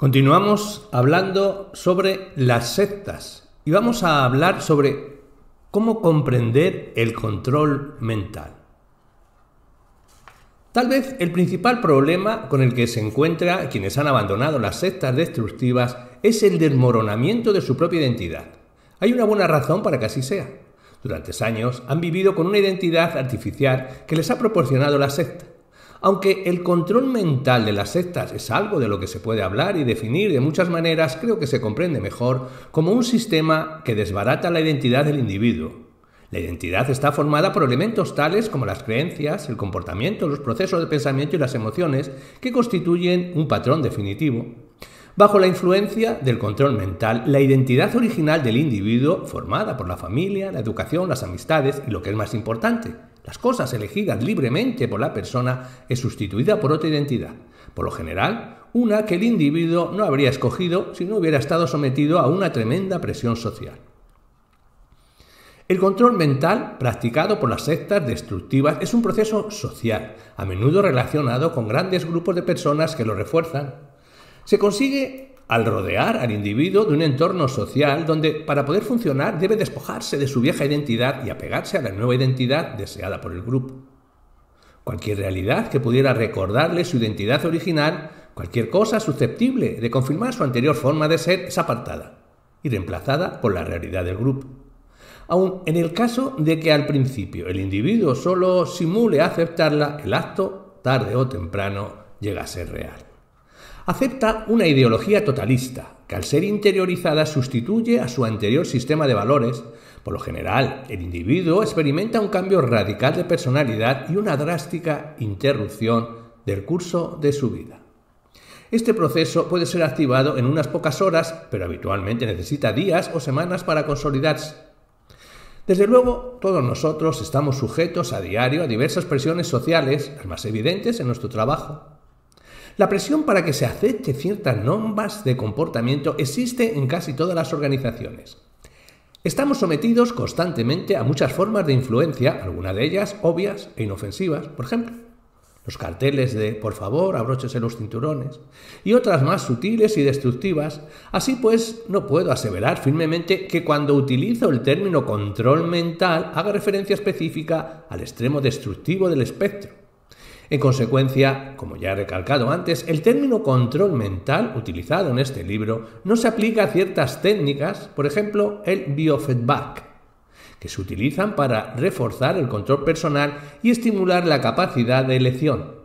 Continuamos hablando sobre las sectas y vamos a hablar sobre cómo comprender el control mental. Tal vez el principal problema con el que se encuentran quienes han abandonado las sectas destructivas es el desmoronamiento de su propia identidad. Hay una buena razón para que así sea. Durante años han vivido con una identidad artificial que les ha proporcionado la secta. Aunque el control mental de las sectas es algo de lo que se puede hablar y definir de muchas maneras, creo que se comprende mejor como un sistema que desbarata la identidad del individuo. La identidad está formada por elementos tales como las creencias, el comportamiento, los procesos de pensamiento y las emociones que constituyen un patrón definitivo. Bajo la influencia del control mental, la identidad original del individuo, formada por la familia, la educación, las amistades y, lo que es más importante, las cosas elegidas libremente por la persona, es sustituida por otra identidad. Por lo general, una que el individuo no habría escogido si no hubiera estado sometido a una tremenda presión social. El control mental, practicado por las sectas destructivas, es un proceso social, a menudo relacionado con grandes grupos de personas que lo refuerzan. Se consigue al rodear al individuo de un entorno social donde, para poder funcionar, debe despojarse de su vieja identidad y apegarse a la nueva identidad deseada por el grupo. Cualquier realidad que pudiera recordarle su identidad original, cualquier cosa susceptible de confirmar su anterior forma de ser, es apartada y reemplazada por la realidad del grupo. Aun en el caso de que al principio el individuo solo simule aceptarla, el acto, tarde o temprano, llega a ser real. Acepta una ideología totalista, que al ser interiorizada sustituye a su anterior sistema de valores. Por lo general, el individuo experimenta un cambio radical de personalidad y una drástica interrupción del curso de su vida. Este proceso puede ser activado en unas pocas horas, pero habitualmente necesita días o semanas para consolidarse. Desde luego, todos nosotros estamos sujetos a diario a diversas presiones sociales, las más evidentes en nuestro trabajo. La presión para que se acepte ciertas normas de comportamiento existe en casi todas las organizaciones. Estamos sometidos constantemente a muchas formas de influencia, algunas de ellas obvias e inofensivas, por ejemplo, los carteles de «por favor, abróchese los cinturones», y otras más sutiles y destructivas. Así pues, no puedo aseverar firmemente que cuando utilizo el término control mental haga referencia específica al extremo destructivo del espectro. En consecuencia, como ya he recalcado antes, el término control mental utilizado en este libro no se aplica a ciertas técnicas, por ejemplo, el biofeedback, que se utilizan para reforzar el control personal y estimular la capacidad de elección.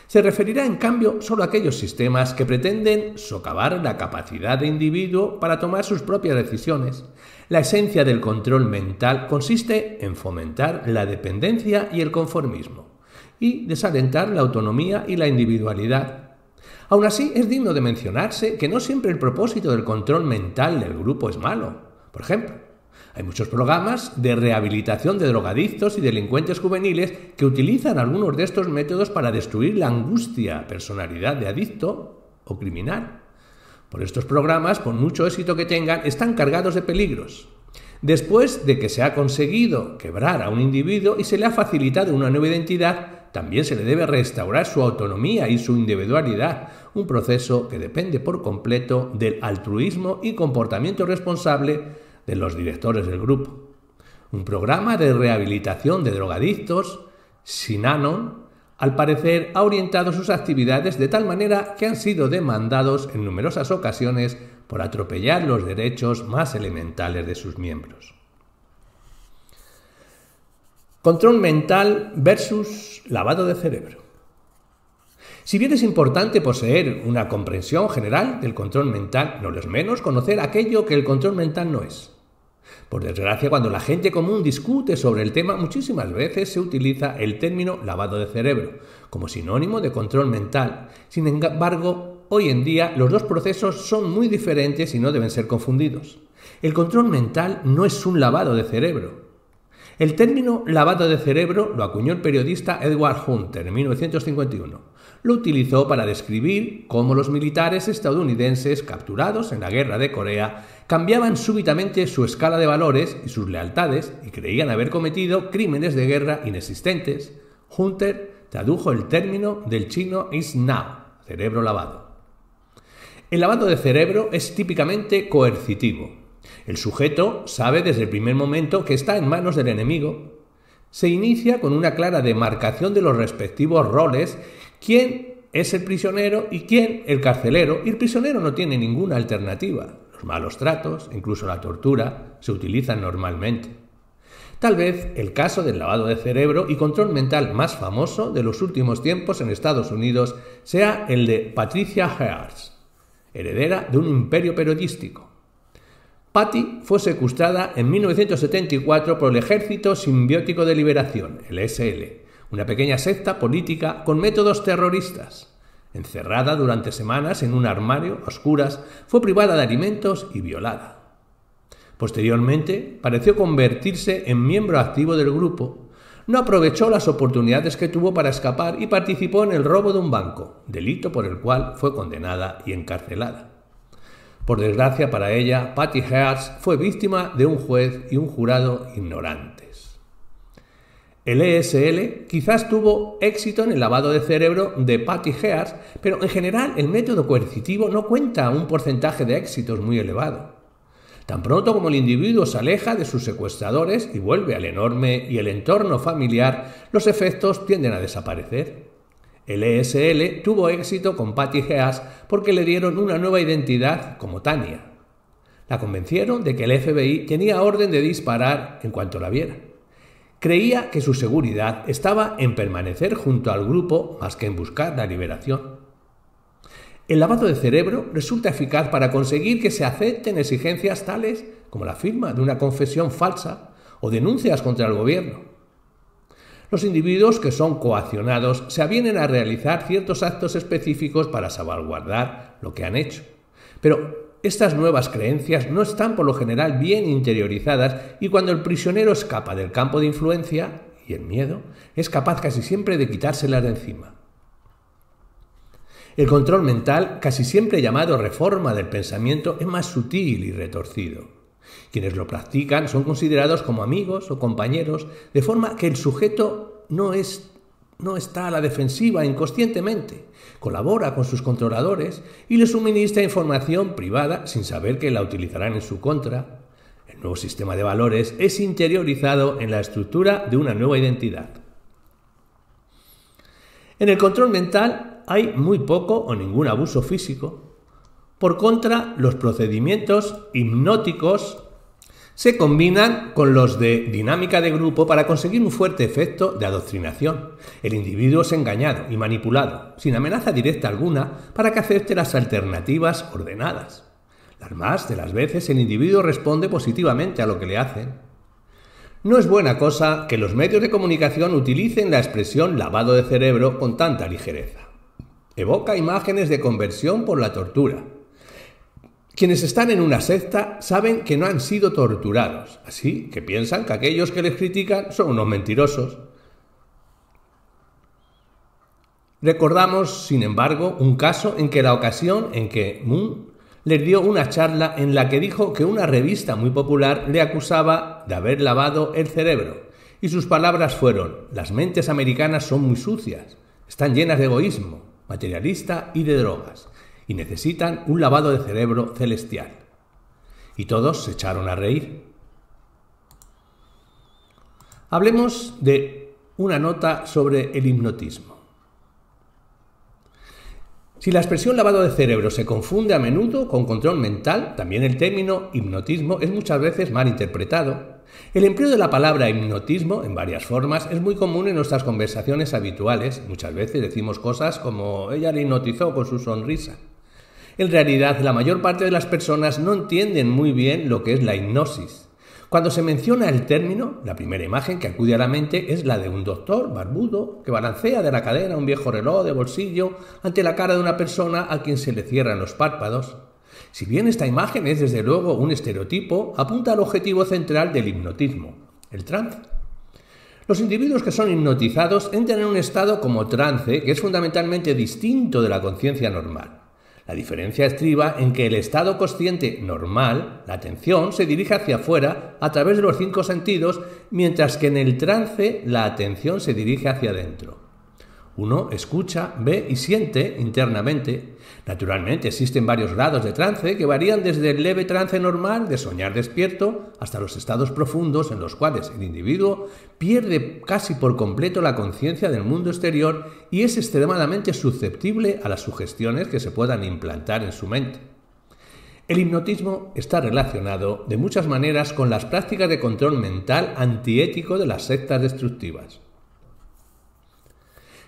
Se referirá, en cambio, solo a aquellos sistemas que pretenden socavar la capacidad de individuo para tomar sus propias decisiones. La esencia del control mental consiste en fomentar la dependencia y el conformismo, y desalentar la autonomía y la individualidad. Aún así, es digno de mencionarse que no siempre el propósito del control mental del grupo es malo. Por ejemplo, hay muchos programas de rehabilitación de drogadictos y delincuentes juveniles que utilizan algunos de estos métodos para destruir la angustia, personalidad de adicto o criminal. Por estos programas, por mucho éxito que tengan, están cargados de peligros. Después de que se ha conseguido quebrar a un individuo y se le ha facilitado una nueva identidad, también se le debe restaurar su autonomía y su individualidad, un proceso que depende por completo del altruismo y comportamiento responsable de los directores del grupo. Un programa de rehabilitación de drogadictos, Synanon, al parecer ha orientado sus actividades de tal manera que han sido demandados en numerosas ocasiones por atropellar los derechos más elementales de sus miembros. Control mental versus lavado de cerebro. Si bien es importante poseer una comprensión general del control mental, no lo es menos conocer aquello que el control mental no es. Por desgracia, cuando la gente común discute sobre el tema, muchísimas veces se utiliza el término lavado de cerebro como sinónimo de control mental. Sin embargo, hoy en día los dos procesos son muy diferentes y no deben ser confundidos. El control mental no es un lavado de cerebro. El término lavado de cerebro lo acuñó el periodista Edward Hunter en 1951. Lo utilizó para describir cómo los militares estadounidenses capturados en la guerra de Corea cambiaban súbitamente su escala de valores y sus lealtades y creían haber cometido crímenes de guerra inexistentes. Hunter tradujo el término del chino is now, cerebro lavado. El lavado de cerebro es típicamente coercitivo. El sujeto sabe desde el primer momento que está en manos del enemigo. Se inicia con una clara demarcación de los respectivos roles, quién es el prisionero y quién el carcelero, y el prisionero no tiene ninguna alternativa. Los malos tratos, incluso la tortura, se utilizan normalmente. Tal vez el caso del lavado de cerebro y control mental más famoso de los últimos tiempos en Estados Unidos sea el de Patricia Hearst, heredera de un imperio periodístico. Patty fue secuestrada en 1974 por el Ejército Simbiótico de Liberación, el ESL, una pequeña secta política con métodos terroristas. Encerrada durante semanas en un armario a oscuras, fue privada de alimentos y violada. Posteriormente, pareció convertirse en miembro activo del grupo. No aprovechó las oportunidades que tuvo para escapar y participó en el robo de un banco, delito por el cual fue condenada y encarcelada. Por desgracia para ella, Patty Hearst fue víctima de un juez y un jurado ignorantes. El ESL quizás tuvo éxito en el lavado de cerebro de Patty Hearst, pero en general el método coercitivo no cuenta un porcentaje de éxitos muy elevado. Tan pronto como el individuo se aleja de sus secuestradores y vuelve al enorme y el entorno familiar, los efectos tienden a desaparecer. El ESL tuvo éxito con Patty Hearst porque le dieron una nueva identidad como Tanya. La convencieron de que el FBI tenía orden de disparar en cuanto la viera. Creía que su seguridad estaba en permanecer junto al grupo más que en buscar la liberación. El lavado de cerebro resulta eficaz para conseguir que se acepten exigencias tales como la firma de una confesión falsa o denuncias contra el gobierno. Los individuos que son coaccionados se avienen a realizar ciertos actos específicos para salvaguardar lo que han hecho. Pero estas nuevas creencias no están por lo general bien interiorizadas y cuando el prisionero escapa del campo de influencia y el miedo, es capaz casi siempre de quitárselas de encima. El control mental, casi siempre llamado reforma del pensamiento, es más sutil y retorcido. Quienes lo practican son considerados como amigos o compañeros, de forma que el sujeto no está a la defensiva inconscientemente, colabora con sus controladores y les suministra información privada sin saber que la utilizarán en su contra. El nuevo sistema de valores es interiorizado en la estructura de una nueva identidad. En el control mental hay muy poco o ningún abuso físico. Por contra, los procedimientos hipnóticos se combinan con los de dinámica de grupo para conseguir un fuerte efecto de adoctrinación. El individuo es engañado y manipulado, sin amenaza directa alguna, para que acepte las alternativas ordenadas. Las más de las veces el individuo responde positivamente a lo que le hacen. No es buena cosa que los medios de comunicación utilicen la expresión lavado de cerebro con tanta ligereza. Evoca imágenes de conversión por la tortura. Quienes están en una secta saben que no han sido torturados, así que piensan que aquellos que les critican son unos mentirosos. Recordamos, sin embargo, un caso en que la ocasión en que Moon les dio una charla en la que dijo que una revista muy popular le acusaba de haber lavado el cerebro, y sus palabras fueron: las mentes americanas son muy sucias, están llenas de egoísmo materialista y de drogas, y necesitan un lavado de cerebro celestial. Y todos se echaron a reír. Hablemos de una nota sobre el hipnotismo. Si la expresión lavado de cerebro se confunde a menudo con control mental, también el término hipnotismo es muchas veces mal interpretado. El empleo de la palabra hipnotismo en varias formas es muy común en nuestras conversaciones habituales. Muchas veces decimos cosas como ella le hipnotizó con su sonrisa. En realidad, la mayor parte de las personas no entienden muy bien lo que es la hipnosis. Cuando se menciona el término, la primera imagen que acude a la mente es la de un doctor barbudo que balancea de la cadera un viejo reloj de bolsillo ante la cara de una persona a quien se le cierran los párpados. Si bien esta imagen es desde luego un estereotipo, apunta al objetivo central del hipnotismo, el trance. Los individuos que son hipnotizados entran en un estado como trance que es fundamentalmente distinto de la conciencia normal. La diferencia estriba en que el estado consciente normal, la atención, se dirige hacia afuera a través de los 5 sentidos, mientras que en el trance la atención se dirige hacia adentro. Uno escucha, ve y siente internamente. Naturalmente existen varios grados de trance que varían desde el leve trance normal de soñar despierto hasta los estados profundos en los cuales el individuo pierde casi por completo la conciencia del mundo exterior y es extremadamente susceptible a las sugestiones que se puedan implantar en su mente. El hipnotismo está relacionado de muchas maneras con las prácticas de control mental antiético de las sectas destructivas.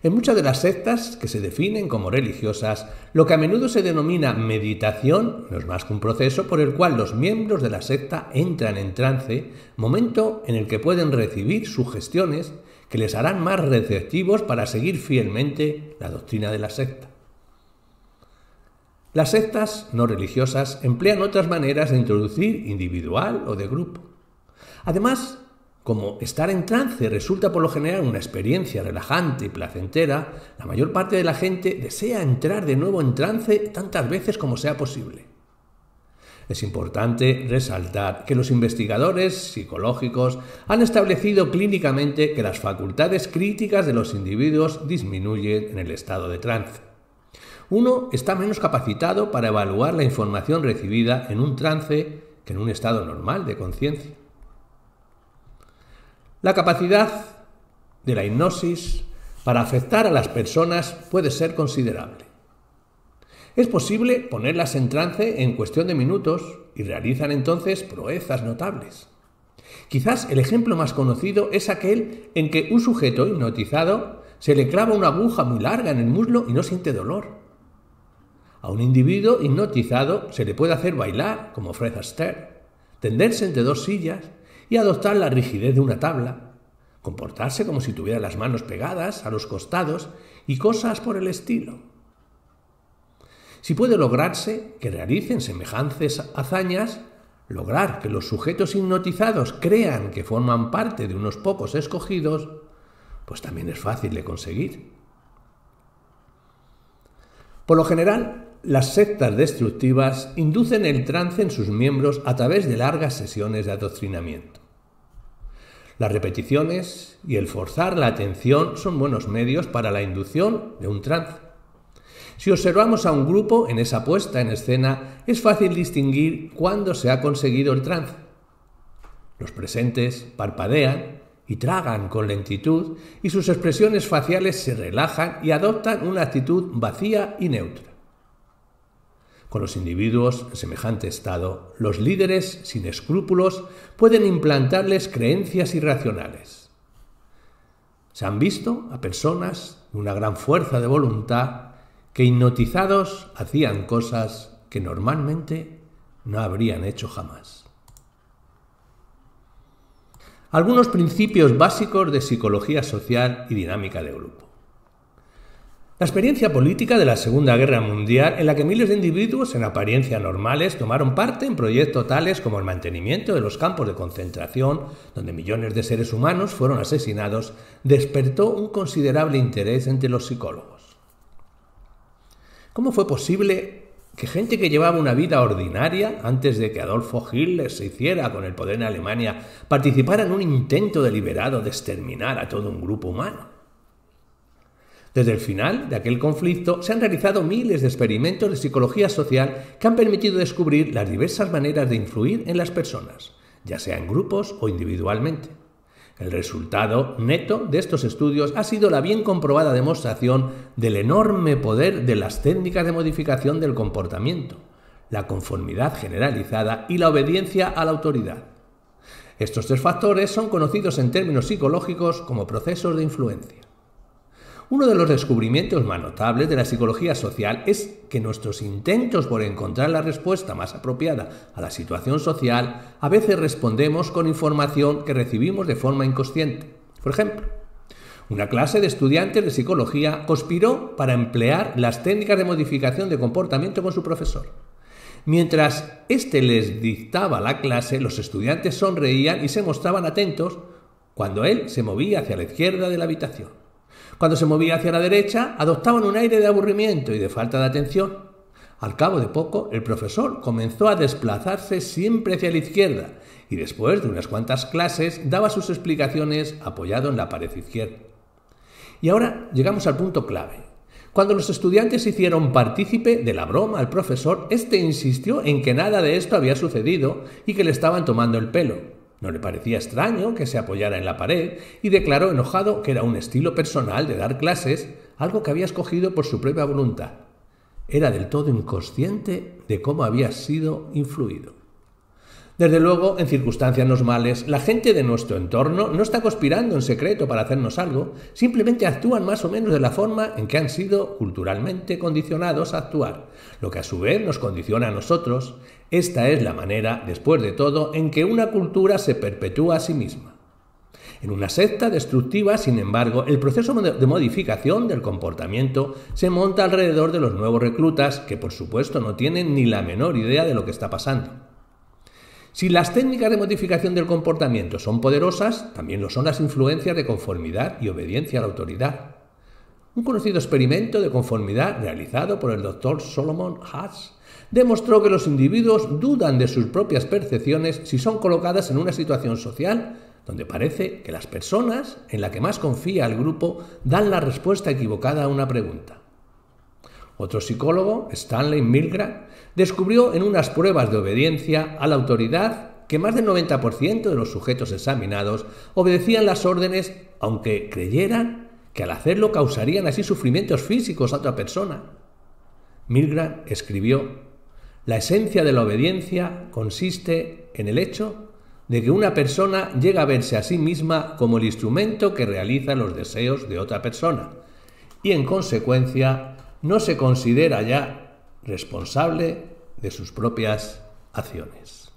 En muchas de las sectas que se definen como religiosas, lo que a menudo se denomina meditación no es más que un proceso por el cual los miembros de la secta entran en trance, momento en el que pueden recibir sugestiones que les harán más receptivos para seguir fielmente la doctrina de la secta. Las sectas no religiosas emplean otras maneras de introducir individual o de grupo. Además, como estar en trance resulta por lo general una experiencia relajante y placentera, la mayor parte de la gente desea entrar de nuevo en trance tantas veces como sea posible. Es importante resaltar que los investigadores psicológicos han establecido clínicamente que las facultades críticas de los individuos disminuyen en el estado de trance. Uno está menos capacitado para evaluar la información recibida en un trance que en un estado normal de conciencia. La capacidad de la hipnosis para afectar a las personas puede ser considerable. Es posible ponerlas en trance en cuestión de minutos y realizan entonces proezas notables. Quizás el ejemplo más conocido es aquel en que un sujeto hipnotizado se le clava una aguja muy larga en el muslo y no siente dolor. A un individuo hipnotizado se le puede hacer bailar como Fred Astaire, tenderse entre dos sillas y adoptar la rigidez de una tabla, comportarse como si tuviera las manos pegadas a los costados y cosas por el estilo. Si puede lograrse que realicen semejantes hazañas, lograr que los sujetos hipnotizados crean que forman parte de unos pocos escogidos, pues también es fácil de conseguir. Por lo general, las sectas destructivas inducen el trance en sus miembros a través de largas sesiones de adoctrinamiento. Las repeticiones y el forzar la atención son buenos medios para la inducción de un trance. Si observamos a un grupo en esa puesta en escena, es fácil distinguir cuándo se ha conseguido el trance. Los presentes parpadean y tragan con lentitud y sus expresiones faciales se relajan y adoptan una actitud vacía y neutra. Con los individuos en semejante estado, los líderes sin escrúpulos pueden implantarles creencias irracionales. Se han visto a personas de una gran fuerza de voluntad que hipnotizados hacían cosas que normalmente no habrían hecho jamás. Algunos principios básicos de psicología social y dinámica de grupo. La experiencia política de la Segunda Guerra Mundial, en la que miles de individuos en apariencia normales tomaron parte en proyectos tales como el mantenimiento de los campos de concentración, donde millones de seres humanos fueron asesinados, despertó un considerable interés entre los psicólogos. ¿Cómo fue posible que gente que llevaba una vida ordinaria, antes de que Adolfo Hitler se hiciera con el poder en Alemania, participara en un intento deliberado de exterminar a todo un grupo humano? Desde el final de aquel conflicto se han realizado miles de experimentos de psicología social que han permitido descubrir las diversas maneras de influir en las personas, ya sea en grupos o individualmente. El resultado neto de estos estudios ha sido la bien comprobada demostración del enorme poder de las técnicas de modificación del comportamiento, la conformidad generalizada y la obediencia a la autoridad. Estos tres factores son conocidos en términos psicológicos como procesos de influencia. Uno de los descubrimientos más notables de la psicología social es que nuestros intentos por encontrar la respuesta más apropiada a la situación social a veces respondemos con información que recibimos de forma inconsciente. Por ejemplo, una clase de estudiantes de psicología conspiró para emplear las técnicas de modificación de comportamiento con su profesor. Mientras éste les dictaba la clase, los estudiantes sonreían y se mostraban atentos cuando él se movía hacia la izquierda de la habitación. Cuando se movía hacia la derecha, adoptaban un aire de aburrimiento y de falta de atención. Al cabo de poco, el profesor comenzó a desplazarse siempre hacia la izquierda y después de unas cuantas clases daba sus explicaciones apoyado en la pared izquierda. Y ahora llegamos al punto clave. Cuando los estudiantes se hicieron partícipe de la broma al profesor, este insistió en que nada de esto había sucedido y que le estaban tomando el pelo. No le parecía extraño que se apoyara en la pared y declaró enojado que era un estilo personal de dar clases, algo que había escogido por su propia voluntad. Era del todo inconsciente de cómo había sido influido. Desde luego, en circunstancias normales, la gente de nuestro entorno no está conspirando en secreto para hacernos algo, simplemente actúan más o menos de la forma en que han sido culturalmente condicionados a actuar, lo que a su vez nos condiciona a nosotros. Esta es la manera, después de todo, en que una cultura se perpetúa a sí misma. En una secta destructiva, sin embargo, el proceso de modificación del comportamiento se monta alrededor de los nuevos reclutas, que por supuesto no tienen ni la menor idea de lo que está pasando. Si las técnicas de modificación del comportamiento son poderosas, también lo son las influencias de conformidad y obediencia a la autoridad. Un conocido experimento de conformidad realizado por el Dr. Solomon Asch demostró que los individuos dudan de sus propias percepciones si son colocadas en una situación social donde parece que las personas en la que más confía el grupo dan la respuesta equivocada a una pregunta. Otro psicólogo, Stanley Milgram, descubrió en unas pruebas de obediencia a la autoridad que más del 90% de los sujetos examinados obedecían las órdenes aunque creyeran que al hacerlo causarían así sufrimientos físicos a otra persona. Milgram escribió: la esencia de la obediencia consiste en el hecho de que una persona llega a verse a sí misma como el instrumento que realiza los deseos de otra persona y en consecuencia no se considera ya responsable de sus propias acciones.